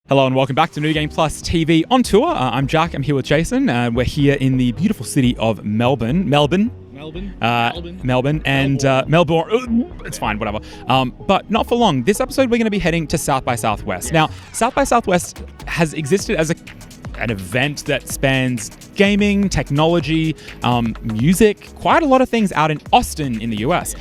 Hello and welcome back to New Game Plus TV on tour. I'm Jack. I'm here with Jason. We're here in the beautiful city of Melbourne. Melbourne. It's fine, whatever. But not for long. This episode, we're going to be heading to South by Southwest. Now, South by Southwest has existed as an event that spans gaming, technology, music, quite a lot of things out in Austin in the US.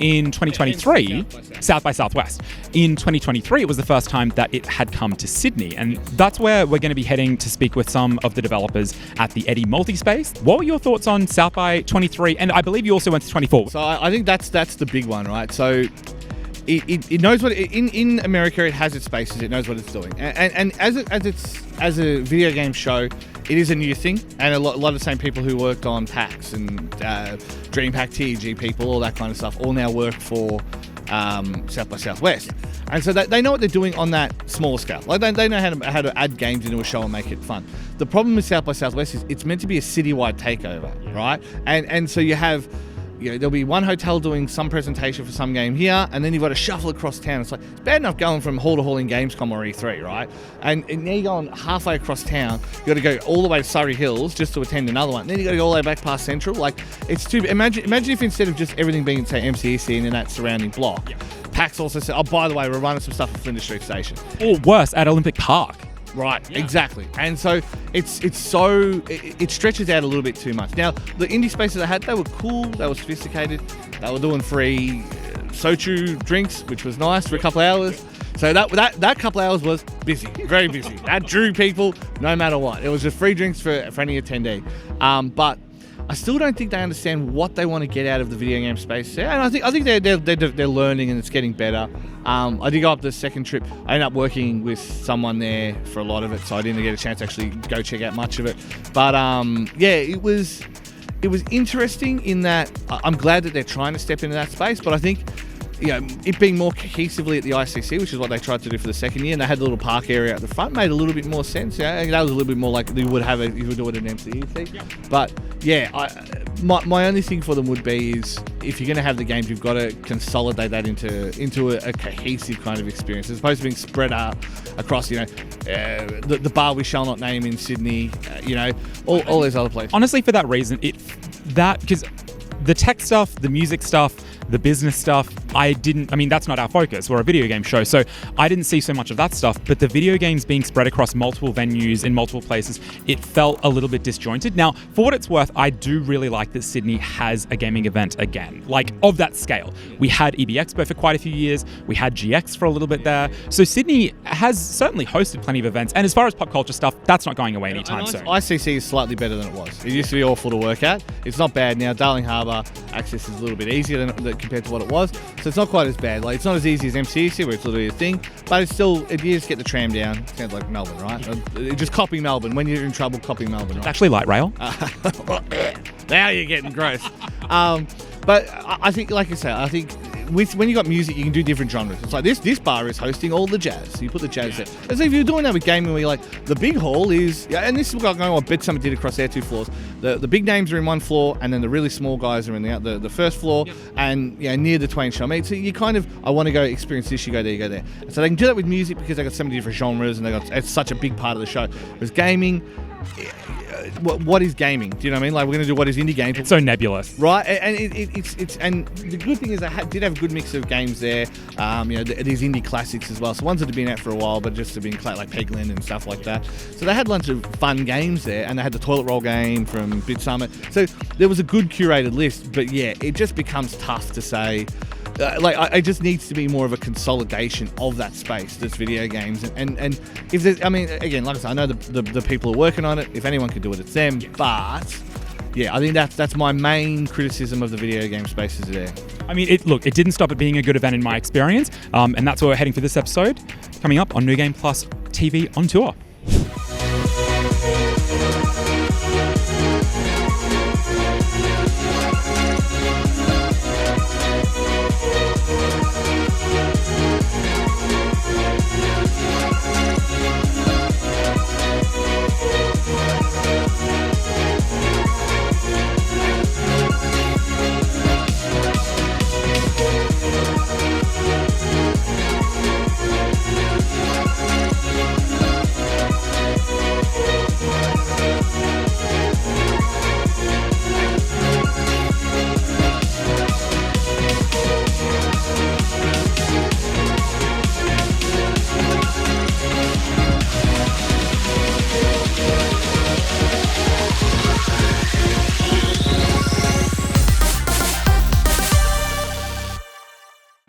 In 2023, South by Southwest. In 2023, it was the first time that it had come to Sydney, and that's where we're going to be heading to speak with some of the developers at the Eddie Multispace. What were your thoughts on South by 23? And I believe you also went to 24. So I think that's the big one, right? So it knows what in America it has its spaces. It knows what it's doing, and as a video game show, it is a new thing, and a lot of the same people who worked on PAX and Dreamhack TG people, all that kind of stuff, all now work for South by Southwest, and so they know what they're doing on that smaller scale. Like they know how to add games into a show and make it fun. The problem with South by Southwest is it's meant to be a citywide takeover, right? And so you have. There'll be one hotel doing some presentation for some game here, and then you've got to shuffle across town. It's bad enough going from hall to hall in Gamescom or E3, right? And now you're going halfway across town. You've got to go all the way to Surrey Hills just to attend another one. Then you've got to go all the way back past Central. It's too... Imagine if instead of just everything being, say, MCEC and in that surrounding block, PAX also said, oh, by the way, we're running some stuff at Flinders Street Station. Or worse, at Olympic Park. Right, yeah. Exactly. And so it stretches out a little bit too much. Now, the indie spaces I had, they were cool, they were sophisticated, they were doing free soju drinks, which was nice for a couple of hours. So that couple of hours was busy, very busy. That drew people no matter what. It was just free drinks for any attendee. But I still don't think they understand what they want to get out of the video game space. And I think they're learning and it's getting better. I did go up the second trip. I ended up working with someone there for a lot of it, so I didn't get a chance to actually go check out much of it. But it was interesting in that I'm glad that they're trying to step into that space. But I think it being more cohesively at the ICC, which is what they tried to do for the second year, and they had the little park area at the front, made a little bit more sense. Yeah, that was a little bit more like you would have if you would do it at MCEC. Yep. But my only thing for them would be is if you're going to have the games, you've got to consolidate that into a cohesive kind of experience, as opposed to being spread out across the bar we shall not name in Sydney, all those other places. Honestly, for that reason, because the tech stuff, the music stuff, the business stuff, that's not our focus. We're a video game show, so I didn't see so much of that stuff, but the video games being spread across multiple venues in multiple places, it felt a little bit disjointed. Now, for what it's worth, I do really like that Sydney has a gaming event again, of that scale. We had EB Expo for quite a few years, we had GX for a little bit there, so Sydney has certainly hosted plenty of events, and as far as pop culture stuff, that's not going away anytime soon. ICC is slightly better than it was. It used to be awful to work at. It's not bad now. Darling Harbour access is a little bit easier than compared to what it was, so it's not quite as bad. It's not as easy as MCEC where it's literally a thing, but it's still, you just get the tram down. It sounds like Melbourne, right? Just copy Melbourne. When you're in trouble, copy Melbourne, right? It's actually light rail. Now you're getting gross. But I think, like I said, when you got music, you can do different genres. It's like this bar is hosting all the jazz. So you put the jazz there. As if you're doing that with gaming, where you're like, the big hall is, and this is going on what Bit Summit did across their two floors. The big names are in one floor, and then the really small guys are in the first floor, and near the Twain shall meet. So you kind of, I want to go experience this, you go there, you go there. And so they can do that with music because they got so many different genres, and it's such a big part of the show. Whereas gaming, what is gaming? Do you know what I mean? We're going to do what is indie games. It's so nebulous, right? And it's and the good thing is I did have a good mix of games there. These indie classics as well. So ones that have been out for a while, but just have been like Peglin and stuff like that. So they had lots of fun games there, and they had the toilet roll game from Bit Summit. So there was a good curated list. But it just becomes tough to say. It just needs to be more of a consolidation of that space, that's video games, and if there's, again, like I said, I know the people are working on it. If anyone can do it, it's them. But I think that's my main criticism of the video game spaces there. It didn't stop it being a good event in my experience, and that's where we're heading for this episode, coming up on New Game Plus TV on tour.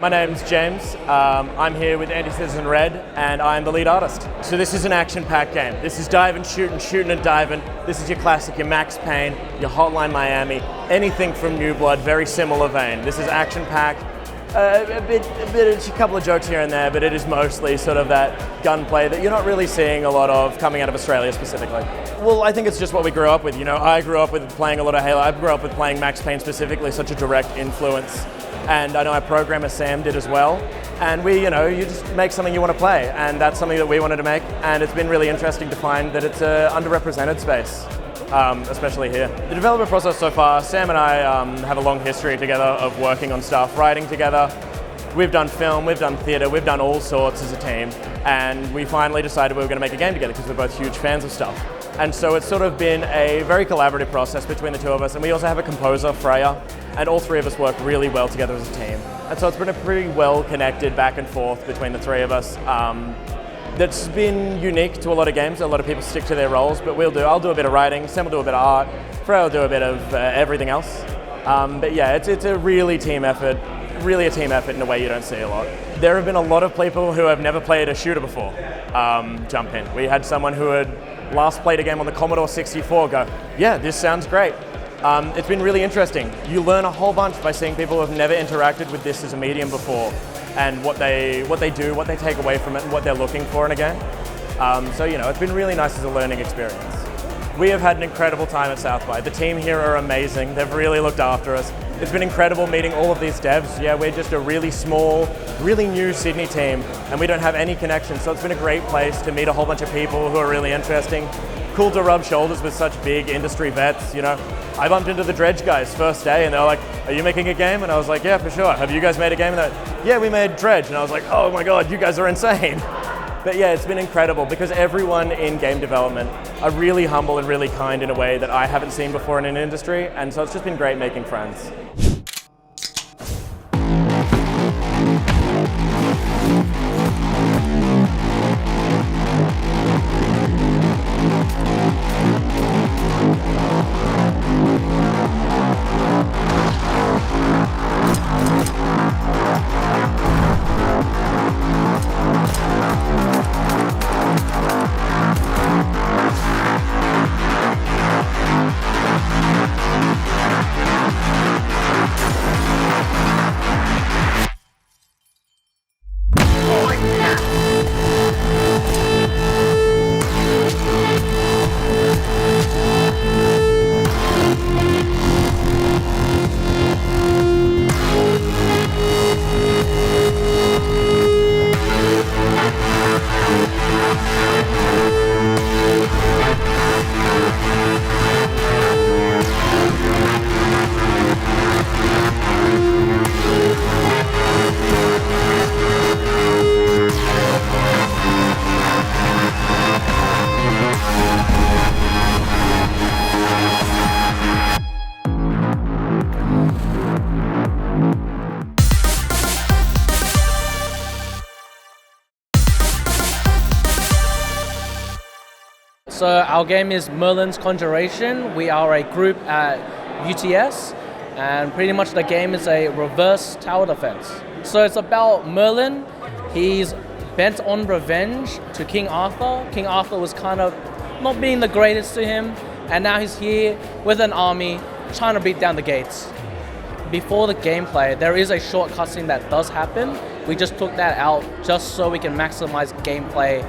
My name's James. I'm here with Anti-Citizen Red, and I'm the lead artist. So this is an action-packed game. This is dive and shooting and diving. This is your classic, your Max Payne, your Hotline Miami, anything from New Blood, very similar vein. This is action-packed. A couple of jokes here and there, but it is mostly sort of that gunplay that you're not really seeing a lot of coming out of Australia specifically. Well, I think it's just what we grew up with. You know, I grew up with playing a lot of Halo. I grew up with playing Max Payne specifically, such a direct influence. And I know our programmer Sam did as well. And we, you just make something you want to play, and that's something that we wanted to make. And it's been really interesting to find that it's an underrepresented space. Especially here. The development process so far, Sam and I have a long history together of working on stuff, writing together. We've done film, we've done theatre, we've done all sorts as a team, and we finally decided we were going to make a game together because we're both huge fans of stuff. And so it's sort of been a very collaborative process between the two of us, and we also have a composer, Freya, and all three of us work really well together as a team. And so it's been a pretty well connected back and forth between the three of us. That's been unique to a lot of games. A lot of people stick to their roles, but I'll do a bit of writing, Sam will do a bit of art, Freya will do a bit of everything else. But yeah, it's a really a team effort in a way you don't see a lot. There have been a lot of people who have never played a shooter before jump in. We had someone who had last played a game on the Commodore 64 go, yeah, this sounds great. It's been really interesting. You learn a whole bunch by seeing people who have never interacted with this as a medium before, and what they do, what they take away from it, and what they're looking for in a game. So it's been really nice as a learning experience. We have had an incredible time at South by. The team here are amazing. They've really looked after us. It's been incredible meeting all of these devs. Yeah, we're just a really small, really new Sydney team, and we don't have any connections. So it's been a great place to meet a whole bunch of people who are really interesting. Cool to rub shoulders with such big industry vets, I bumped into the Dredge guys first day, and they were like, are you making a game? And I was like, yeah, for sure. Have you guys made a game? And they're like, yeah, we made Dredge. And I was like, oh my God, you guys are insane. But yeah, it's been incredible because everyone in game development are really humble and really kind in a way that I haven't seen before in an industry. And so it's just been great making friends. So our game is Merlin's Conjuration. We are a group at UTS, and pretty much the game is a reverse tower defense. So it's about Merlin. He's bent on revenge to King Arthur. King Arthur was kind of not being the greatest to him, and now he's here with an army trying to beat down the gates. Before the gameplay, there is a short cutscene that does happen. We just took that out just so we can maximize gameplay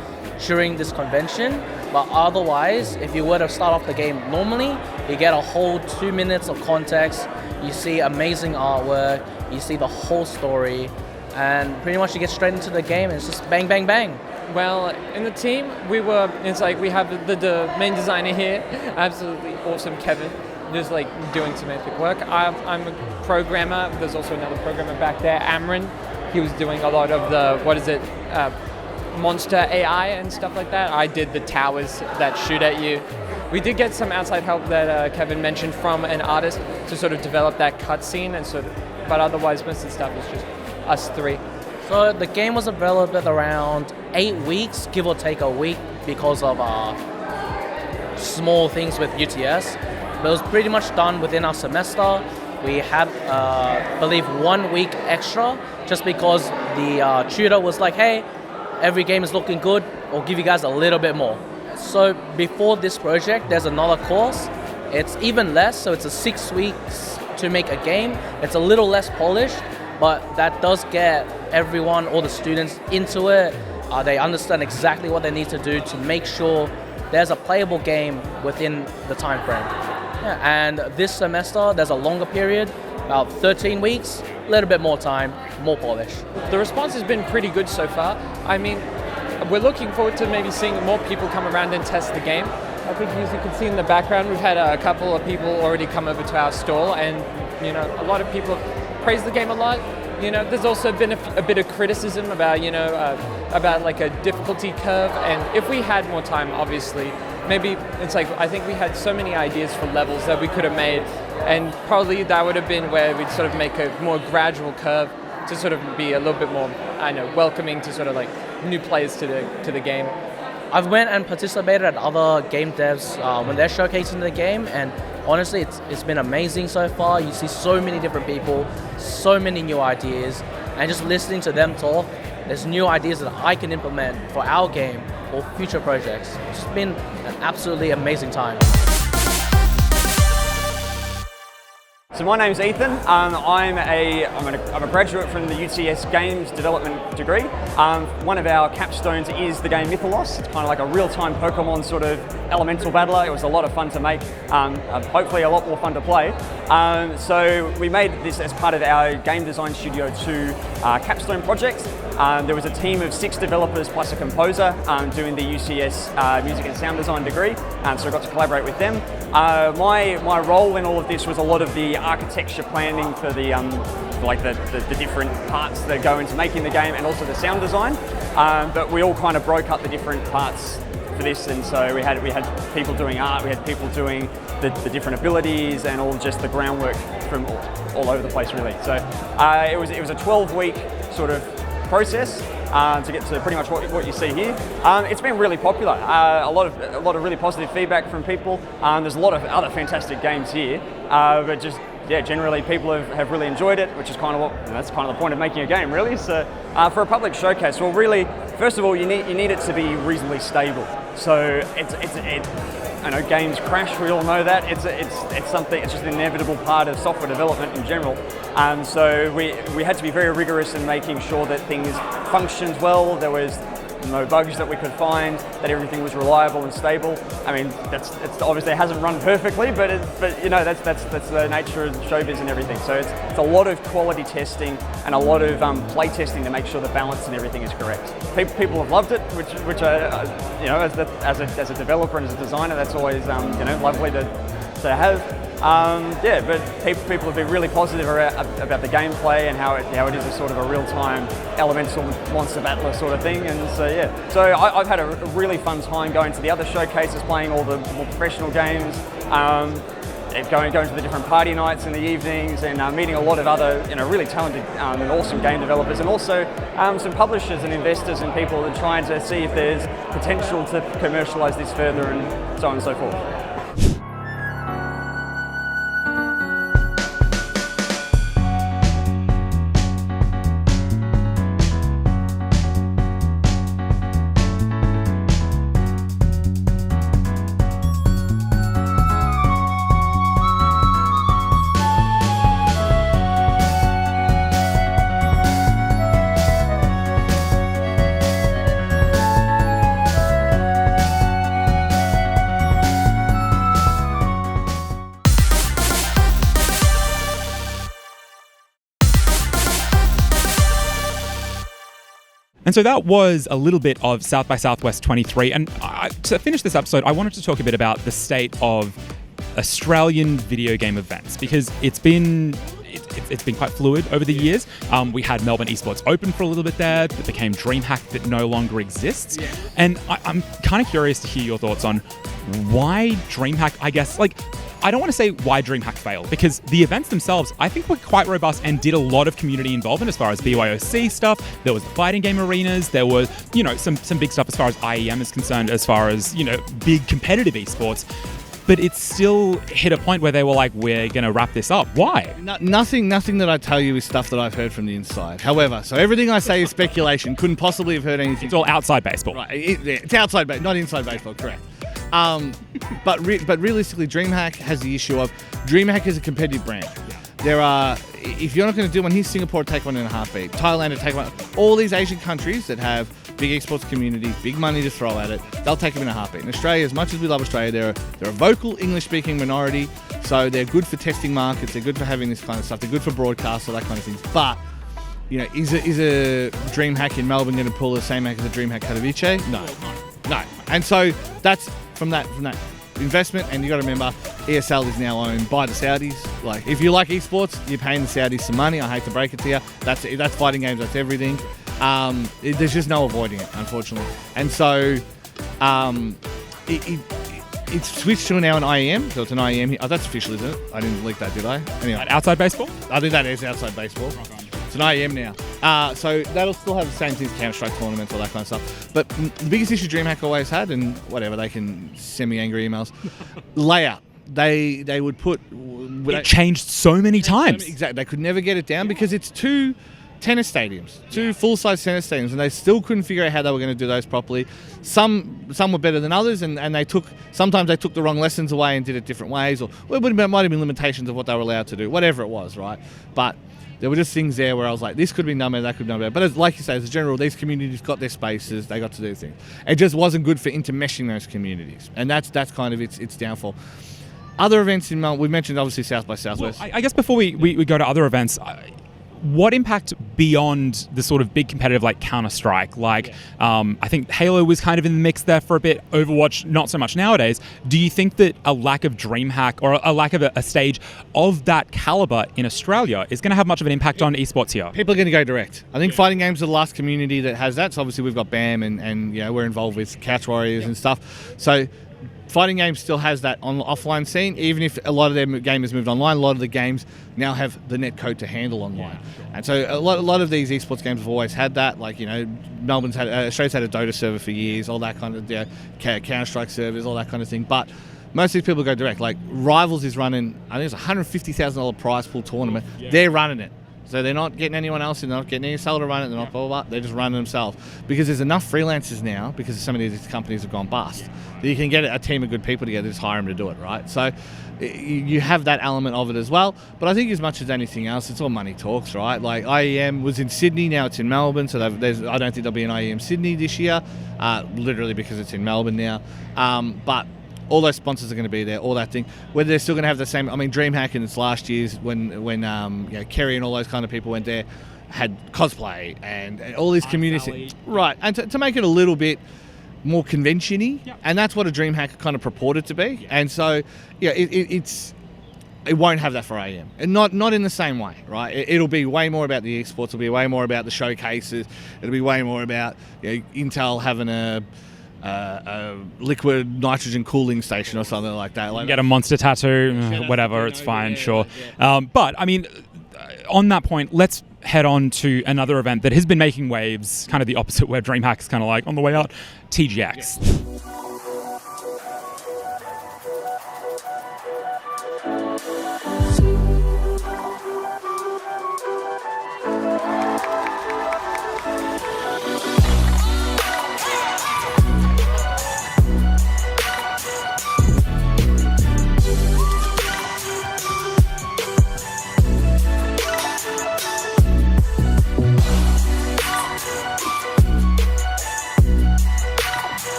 during this convention. But otherwise, if you were to start off the game normally, you get a whole 2 minutes of context, you see amazing artwork, you see the whole story, and pretty much you get straight into the game and it's just bang, bang, bang. Well, in the team, we have the main designer here, absolutely awesome Kevin, just doing some epic work. I'm a programmer, there's also another programmer back there, Amran. He was doing a lot of the, monster AI and stuff like that. I did the towers that shoot at you. We did get some outside help that Kevin mentioned from an artist to sort of develop that cutscene, but otherwise most of the stuff is just us three. So the game was developed around 8 weeks, give or take a week, because of small things with UTS. But it was pretty much done within our semester. we had, I believe, 1 week extra just because the tutor was like, hey, every game is looking good, we'll give you guys a little bit more. So before this project, there's another course. It's even less, so it's a 6 weeks to make a game. It's a little less polished, but that does get everyone, all the students into it. They understand exactly what they need to do to make sure there's a playable game within the time frame. Yeah, and this semester, there's a longer period, about 13 weeks, a little bit more time, more polish. The response has been pretty good so far. I mean, we're looking forward to maybe seeing more people come around and test the game. I think, as you can see in the background, we've had a couple of people already come over to our stall, and a lot of people praise the game a lot. There's also been a bit of criticism about about like a difficulty curve, and if we had more time, obviously, maybe it's like I think we had so many ideas for levels that we could have made, and probably that would have been where we'd sort of make a more gradual curve to sort of be a little bit more, welcoming to sort of like new players to the game. I've went and participated at other game devs when they're showcasing the game, and honestly, it's been amazing so far. You see so many different people, so many new ideas, and just listening to them talk, there's new ideas that I can implement for our game or future projects. It's just been an absolutely amazing time. So my name's Ethan. I'm a graduate from the UTS Games Development degree. One of our capstones is the game Mytholos. It's kind of like a real-time Pokemon sort of elemental battler. It was a lot of fun to make, hopefully a lot more fun to play. So we made this as part of our Game Design Studio 2 capstone project. There was a team of 6 developers plus a composer doing the UCS Music and Sound Design degree, so I got to collaborate with them. My role in all of this was a lot of the architecture planning for the different parts that go into making the game, and also the sound design. But we all kind of broke up the different parts for this, and so we had people doing art, we had people doing the different abilities, and all just the groundwork from all over the place, really. So it was a 12-week sort of process to get to pretty much what you see here. It's been really popular. A lot of really positive feedback from people. There's a lot of other fantastic games here, but just generally people have really enjoyed it, which is that's kind of the point of making a game, really. So for a public showcase, well, really, first of all, you need it to be reasonably stable. So I know games crash, we all know that. It's something, it's just an inevitable part of software development in general. So we had to be very rigorous in making sure that things functioned well, there was no bugs that we could find, that everything was reliable and stable. I mean, it's obviously it hasn't run perfectly, but that's the nature of showbiz and everything. So it's a lot of quality testing and a lot of play testing to make sure the balance and everything is correct. People have loved it, which as a developer and as a designer, that's always lovely to have. But people have been really positive about the gameplay and how it is a sort of a real-time elemental monster battler sort of thing, and so I've had a really fun time going to the other showcases, playing all the more professional games, going to the different party nights in the evenings, and meeting a lot of other really talented and awesome game developers, and also some publishers and investors and people that are trying to see if there's potential to commercialize this further, and so on and so forth. And so that was a little bit of South by Southwest 23. And to finish this episode, I wanted to talk a bit about the state of Australian video game events, because it's been quite fluid over the years. We had Melbourne Esports Open for a little bit there. That became Dreamhack, that no longer exists. Yeah. And I'm kind of curious to hear your thoughts on why Dreamhack, I guess, I don't want to say why Dreamhack failed, because the events themselves, I think, were quite robust and did a lot of community involvement as far as BYOC stuff. There was the fighting game arenas. There was, some big stuff as far as IEM is concerned, as far as, big competitive esports. but it's still hit a point where they were like, we're going to wrap this up. Why? Nothing that I tell you is stuff that I've heard from the inside. However, so everything I say is speculation. Couldn't possibly have heard anything. It's all outside baseball. Right, it's outside, not inside baseball, correct. But realistically, Dreamhack has the issue of Dreamhack is a competitive brand. There are, if you're not going to do one, here's Singapore, take one in a heartbeat. Thailand, take one. All these Asian countries that have big esports communities, big money to throw at it, they'll take them in a heartbeat. In Australia, as much as we love Australia, they're a vocal English-speaking minority, so they're good for testing markets, they're good for having this kind of stuff, they're good for broadcast, all that kind of things. But, you know, is a Dreamhack in Melbourne going to pull the same act as a Dreamhack Katowice? No. And so that's from that investment, and you got to remember, ESL is now owned by the Saudis. Like, if you like esports, you're paying the Saudis some money. I hate to break it to you. That's fighting games. That's everything. There's just no avoiding it, unfortunately. And so, it's switched to now an IEM. So it's an IEM. Oh, that's official, isn't it? I didn't leak that, did I? Anyway, Outside baseball? I think that is outside baseball. It's an IEM now. So that'll still have the same things, Counter-Strike tournaments, all that kind of stuff. But the biggest issue Dreamhack always had, and whatever, they can send me angry emails, layout. They would put... It changed so many times. Exactly. They could never get it down because it's two tennis stadiums, two full-size tennis stadiums, and they still couldn't figure out how they were going to do those properly. Some were better than others, and sometimes they took the wrong lessons away and did it different ways, or it might have been limitations of what they were allowed to do, whatever it was, right? But there were just things there where I was like, this could be done better, that could be done better. But like you say, as a general, these communities got their spaces, they got to do things. It just wasn't good for intermeshing those communities, and that's kind of its downfall. Other events in Melbourne, we mentioned obviously South by Southwest. Well, I guess before we go to other events, what impact beyond the sort of big competitive like Counter-Strike, I think Halo was kind of in the mix there for a bit, Overwatch not so much nowadays. Do you think that a lack of Dreamhack or a lack of a stage of that caliber in Australia is going to have much of an impact on esports here? People are going to go direct. I think fighting games are the last community that has that. So obviously we've got BAM and you know, we're involved with Couch Warriors and stuff. So fighting games still has that offline scene, even if a lot of their game has moved online. A lot of the games now have the net code to handle online. And so a lot of these esports games have always had that. Like, you know, Australia's had a Dota server for years, all that kind of Counter-Strike servers, all that kind of thing. But most of these people go direct. Like Rivals is running, I think it's a $150,000 prize pool tournament. They're running it. So they're not getting anyone else in, they're not getting any seller to run it, they're not blah, blah, blah, they're just running themselves. Because there's enough freelancers now, because some of these companies have gone bust, that you can get a team of good people together, just hire them to do it, right? So you have that element of it as well. But I think as much as anything else, it's all money talks, right? Like IEM was in Sydney, now it's in Melbourne, so I don't think there'll be an IEM Sydney this year, literally because it's in Melbourne now. But all those sponsors are going to be there, all that thing. Whether they're still going to have the same, I mean, Dreamhack in its last years, when you know, Kerry and all those kind of people went there, had cosplay and all these communities, right? And to make it a little bit more convention-y, and that's what a Dreamhack kind of purported to be. And so, yeah, it won't have that for AM, and not in the same way, right? It'll be way more about the esports. It'll be way more about the showcases. It'll be way more about, you know, Intel having a liquid nitrogen cooling station or something like that. Like, get a monster tattoo, whatever, it's fine, sure. But, I mean, on that point, let's head on to another event that has been making waves, kind of the opposite where Dreamhack is kind of like on the way out, TGX.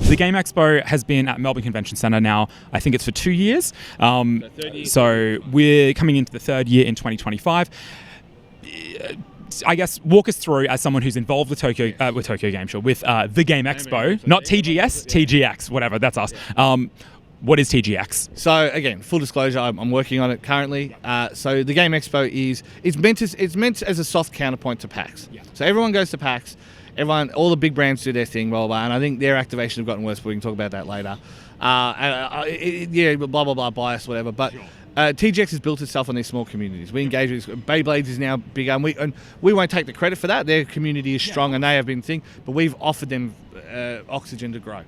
The Game Expo has been at Melbourne Convention Centre now, I think it's for 2 years. So we're coming into the third year in 2025. I guess, walk us through, as someone who's involved with Tokyo Game Show, with the Game Expo, not TGS, TGX, whatever, that's us. What is TGX? So again, full disclosure, I'm working on it currently. So the Game Expo it's meant as a soft counterpoint to PAX. Yeah. So everyone goes to PAX. All the big brands do their thing, blah, blah, blah, and I think their activation have gotten worse, but we can talk about that later. Blah, blah, blah, bias, whatever. But TGX has built itself on these small communities. We engage with Beyblades is now bigger, and we won't take the credit for that. Their community is strong, and they have been a thing, but we've offered them oxygen to grow.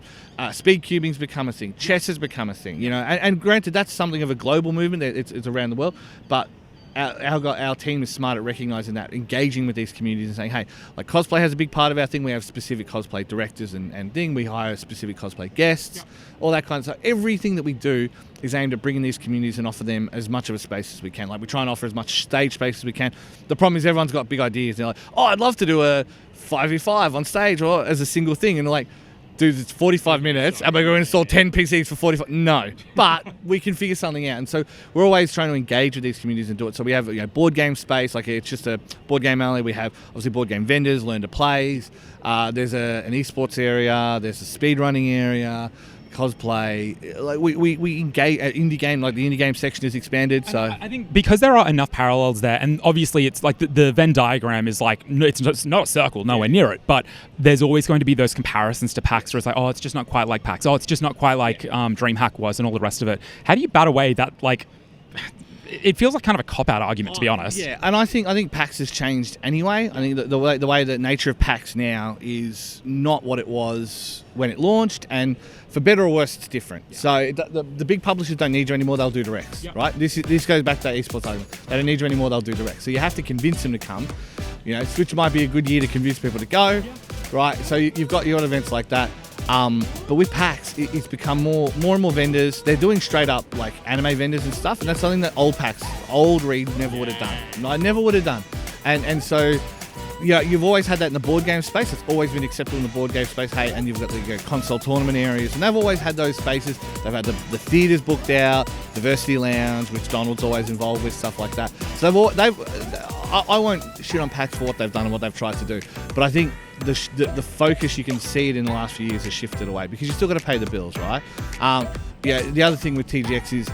Speed cubing's become a thing. Chess has become a thing. And granted, that's something of a global movement. It's around the world, but our team is smart at recognising that, engaging with these communities and saying, hey, like cosplay has a big part of our thing. We have specific cosplay directors and thing. We hire specific cosplay guests, all that kind of stuff. Everything that we do is aimed at bringing these communities and offer them as much of a space as we can. Like we try and offer as much stage space as we can. The problem is everyone's got big ideas. They're like, oh, I'd love to do a 5v5 on stage or as a single thing. And they're like, dude, it's 45 minutes. Am I going to install 10 PCs for 45? No, but we can figure something out. And so we're always trying to engage with these communities and do it. So we have board game space, like it's just a board game alley. We have obviously board game vendors, learn to plays. There's an esports area. There's a speed running area. Cosplay, like we engage indie game, like the indie game section is expanded. So I think because there are enough parallels there, and obviously it's like the Venn diagram is like it's not a circle, nowhere near it, but there's always going to be those comparisons to PAX where it's like, oh, it's just not quite like PAX, oh, it's just not quite like Dreamhack was, and all the rest of it. How do you bat away that, like, it feels like kind of a cop-out argument, to be honest? Yeah, and I think PAX has changed anyway. I think the way the nature of PAX now is not what it was when it launched, and for better or worse, it's different. Yeah. So the big publishers don't need you anymore; they'll do directs, right? This goes back to that esports argument. They don't need you anymore; they'll do directs. So you have to convince them to come. Switch might be a good year to convince people to go, right? So you've got events like that. But with PAX, it's become more and more vendors. They're doing straight up like anime vendors and stuff, and that's something that old Reed never would have done. I never would have done. And so, you've always had that in the board game space. It's always been acceptable in the board game space. Hey, and you've got the console tournament areas, and they've always had those spaces. They've had the theatres booked out, Diversity Lounge, which Donald's always involved with, stuff like that. So I won't shit on PAX for what they've done and what they've tried to do, but I think the focus, you can see it in the last few years, has shifted away because you still got to pay the bills, right? The other thing with TGX is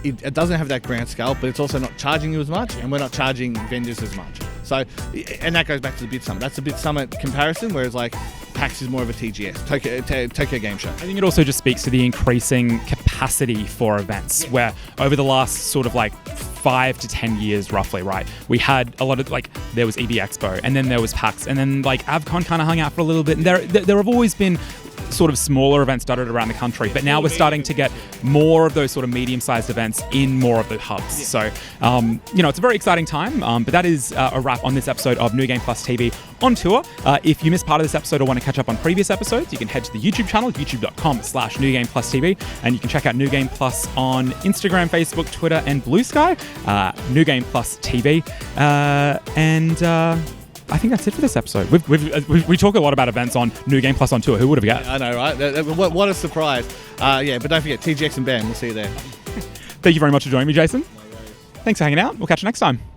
it doesn't have that grand scale, but it's also not charging you as much, and we're not charging vendors as much. So, and that goes back to the Bit Summit. That's a Bit Summit comparison, whereas like PAX is more of a TGS, Tokyo Game Show. I think it also just speaks to the increasing capacity for events, where over the last sort of like 5 to 10 years roughly, right, we had a lot of, like, there was EB Expo, and then there was PAX, and then like AvCon kind of hung out for a little bit, and there have always been sort of smaller events dotted around the country, but now we're starting to get more of those sort of medium-sized events in more of the hubs. So, it's a very exciting time, but that is a wrap on this episode of New Game Plus TV on tour. If you missed part of this episode or want to catch up on previous episodes, you can head to the YouTube channel, youtube.com/New Game Plus TV, and you can check out New Game Plus on Instagram, Facebook, Twitter, and Blue Sky, New Game Plus TV, and I think that's it for this episode. We talk a lot about events on New Game Plus on tour. Who would have guessed? I know, right? What a surprise. But don't forget, TGX and BAM. We'll see you there. Thank you very much for joining me, Jason. Thanks for hanging out. We'll catch you next time.